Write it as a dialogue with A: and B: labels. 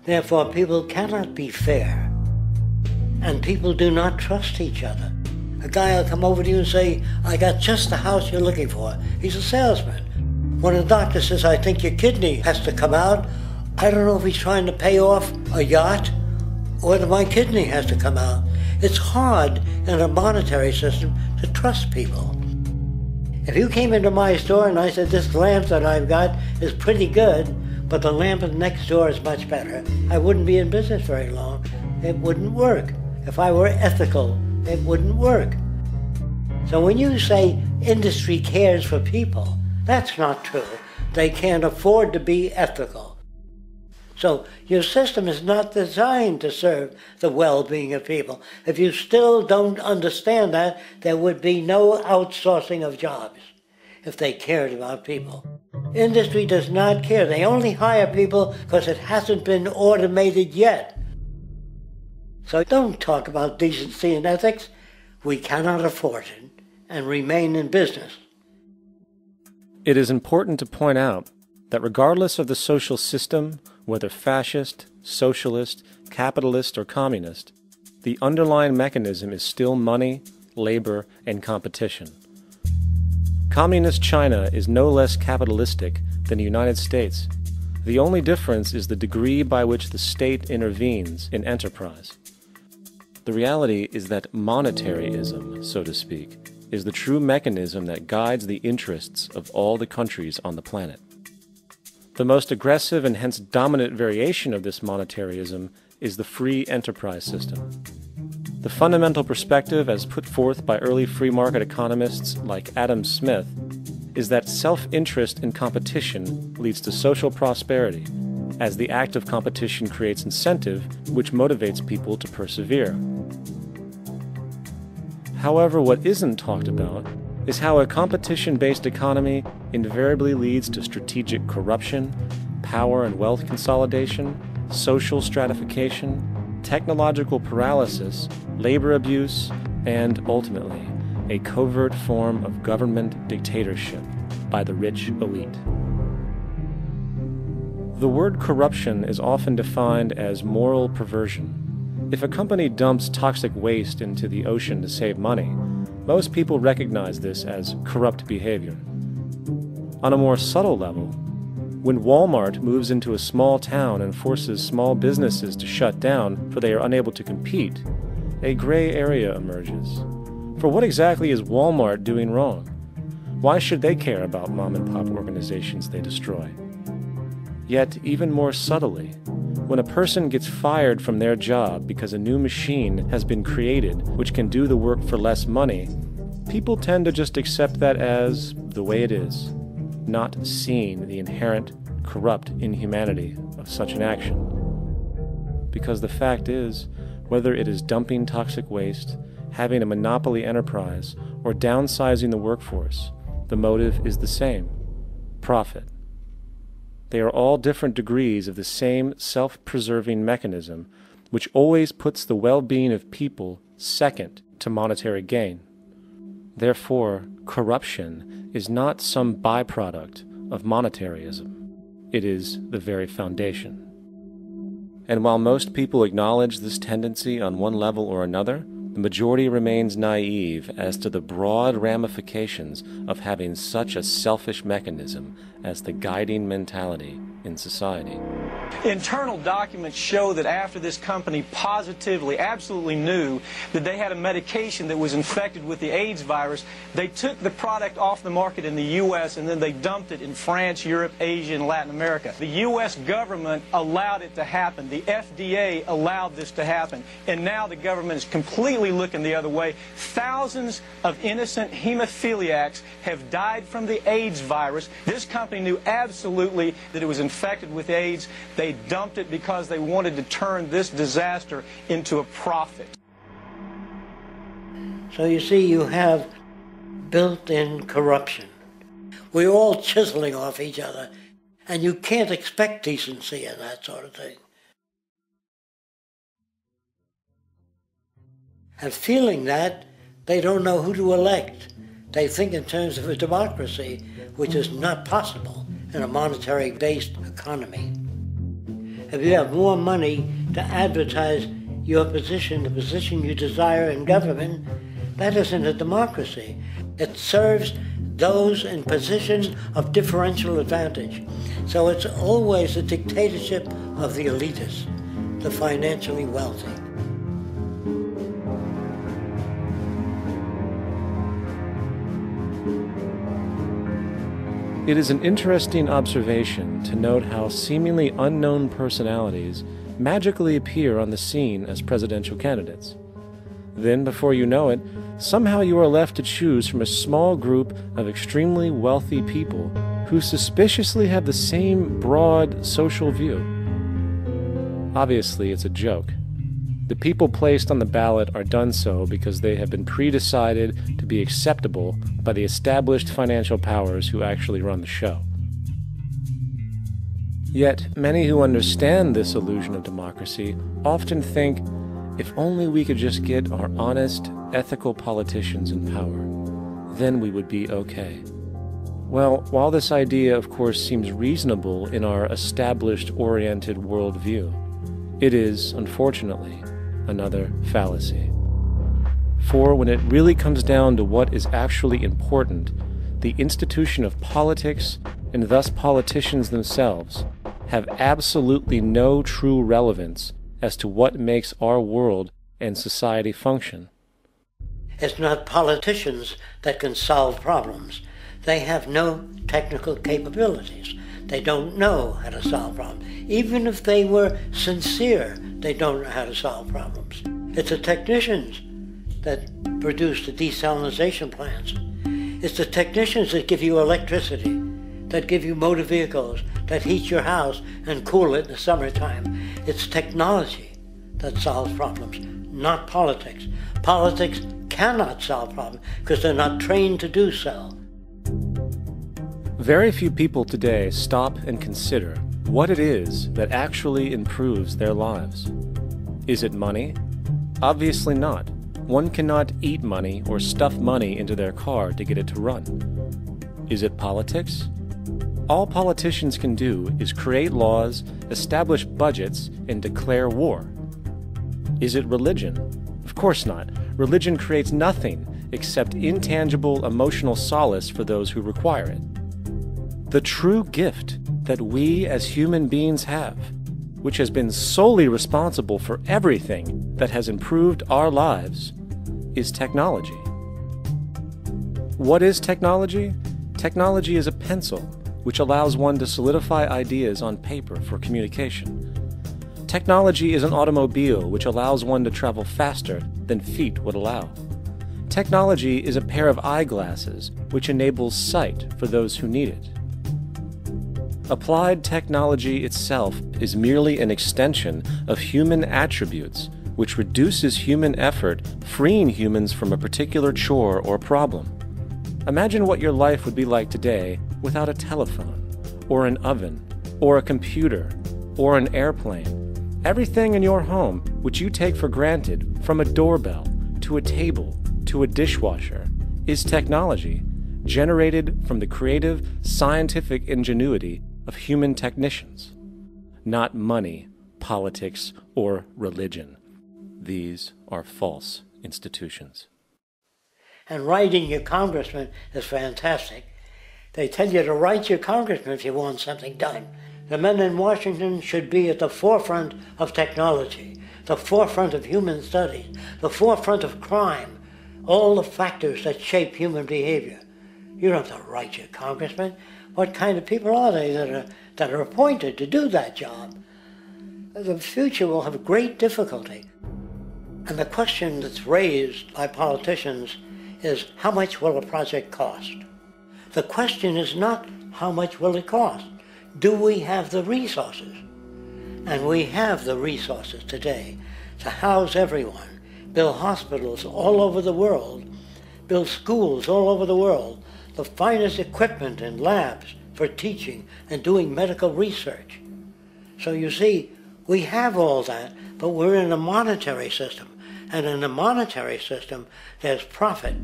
A: Therefore, people cannot be fair, and people do not trust each other. A guy will come over to you and say, I got just the house you're looking for. He's a salesman. When a doctor says, I think your kidney has to come out, I don't know if he's trying to pay off a yacht or whether my kidney has to come out. It's hard in a monetary system to trust people. If you came into my store and I said, this lamp that I've got is pretty good, but the lamp next door is much better, I wouldn't be in business very long. It wouldn't work. If I were ethical, it wouldn't work. So when you say industry cares for people, that's not true. They can't afford to be ethical. So your system is not designed to serve the well-being of people. If you still don't understand that, there would be no outsourcing of jobs if they cared about people. Industry does not care. They only hire people because it hasn't been automated yet. So don't talk about decency and ethics. We cannot afford it and remain in business.
B: It is important to point out that regardless of the social system, whether fascist, socialist, capitalist, or communist, the underlying mechanism is still money, labor, and competition. Communist China is no less capitalistic than the United States. The only difference is the degree by which the state intervenes in enterprise. The reality is that monetaryism, so to speak, is the true mechanism that guides the interests of all the countries on the planet. The most aggressive and hence dominant variation of this monetaryism is the free enterprise system. The fundamental perspective as put forth by early free market economists like Adam Smith is that self-interest in competition leads to social prosperity, as the act of competition creates incentive which motivates people to persevere. However, what isn't talked about is how a competition-based economy invariably leads to strategic corruption, power and wealth consolidation, social stratification, technological paralysis, labor abuse, and, ultimately, a covert form of government dictatorship by the rich elite. The word corruption is often defined as moral perversion. If a company dumps toxic waste into the ocean to save money, most people recognize this as corrupt behavior. On a more subtle level, when Walmart moves into a small town and forces small businesses to shut down for they are unable to compete, a gray area emerges. For what exactly is Walmart doing wrong? Why should they care about mom-and-pop organizations they destroy? Yet, even more subtly, when a person gets fired from their job because a new machine has been created which can do the work for less money, people tend to just accept that as the way it is, not seeing the inherent corrupt inhumanity of such an action. Because the fact is, whether it is dumping toxic waste, having a monopoly enterprise, or downsizing the workforce, the motive is the same: profit. They are all different degrees of the same self-preserving mechanism, which always puts the well-being of people second to monetary gain. Therefore, corruption is not some byproduct of monetaryism. It is the very foundation. And while most people acknowledge this tendency on one level or another, the majority remains naive as to the broad ramifications of having such a selfish mechanism as the guiding mentality in society.
C: Internal documents show that after this company positively, absolutely knew that they had a medication that was infected with the AIDS virus, they took the product off the market in the U.S. and then they dumped it in France, Europe, Asia, and Latin America. The U.S. government allowed it to happen. The FDA allowed this to happen. And now the government is completely looking the other way. Thousands of innocent hemophiliacs have died from the AIDS virus. This company knew absolutely that it was infected with AIDS. They dumped it because they wanted to turn this disaster into a profit.
A: So you see, you have built-in corruption. We're all chiseling off each other, and you can't expect decency and that sort of thing. And feeling that, they don't know who to elect. They think in terms of a democracy, which is not possible in a monetary-based economy. if you have more money to advertise your position, the position you desire in government, that isn't a democracy. It serves those in positions of differential advantage. So it's always a dictatorship of the elitists, the financially wealthy.
B: It is an interesting observation to note how seemingly unknown personalities magically appear on the scene as presidential candidates. Then, before you know it, somehow you are left to choose from a small group of extremely wealthy people who suspiciously have the same broad social view. Obviously, it's a joke. The people placed on the ballot are done so because they have been pre-decided to be acceptable by the established financial powers who actually run the show. Yet, many who understand this illusion of democracy often think, if only we could just get our honest, ethical politicians in power, then we would be okay. Well, while this idea, of course, seems reasonable in our established-oriented worldview, it is, unfortunately, another fallacy. For when it really comes down to what is actually important, the institution of politics, and thus politicians themselves, have absolutely no true relevance as to what makes our world and society function.
A: It's not politicians that can solve problems. They have no technical capabilities. They don't know how to solve problems. Even if they were sincere, they don't know how to solve problems. It's the technicians that produce the desalination plants. It's the technicians that give you electricity, that give you motor vehicles, that heat your house and cool it in the summertime. It's technology that solves problems, not politics. Politics cannot solve problems because they're not trained to do so.
B: Very few people today stop and consider what it is that actually improves their lives. Is it money? Obviously not. One cannot eat money or stuff money into their car to get it to run. Is it politics? All politicians can do is create laws, establish budgets, and declare war. Is it religion? Of course not. Religion creates nothing except intangible emotional solace for those who require it. The true gift that we as human beings have, which has been solely responsible for everything that has improved our lives, is technology. What is technology? Technology is a pencil, which allows one to solidify ideas on paper for communication. Technology is an automobile, which allows one to travel faster than feet would allow. Technology is a pair of eyeglasses, which enables sight for those who need it. Applied technology itself is merely an extension of human attributes, which reduces human effort, freeing humans from a particular chore or problem. Imagine what your life would be like today without a telephone, or an oven, or a computer, or an airplane. Everything in your home, which you take for granted, from a doorbell, to a table, to a dishwasher, is technology, generated from the creative, scientific ingenuity of human technicians. Not money, politics, or religion. These are false institutions.
A: And writing your congressman is fantastic. They tell you to write your congressman if you want something done. The men in Washington should be at the forefront of technology, the forefront of human studies, the forefront of crime, all the factors that shape human behavior. You don't have to write your congressman. What kind of people are they that are appointed to do that job? The future will have great difficulty. And the question that's raised by politicians is, how much will a project cost? The question is not, how much will it cost? Do we have the resources? And we have the resources today to house everyone, build hospitals all over the world, build schools all over the world, the finest equipment and labs for teaching and doing medical research. So you see, we have all that, but we're in a monetary system. And in a monetary system, there's profit.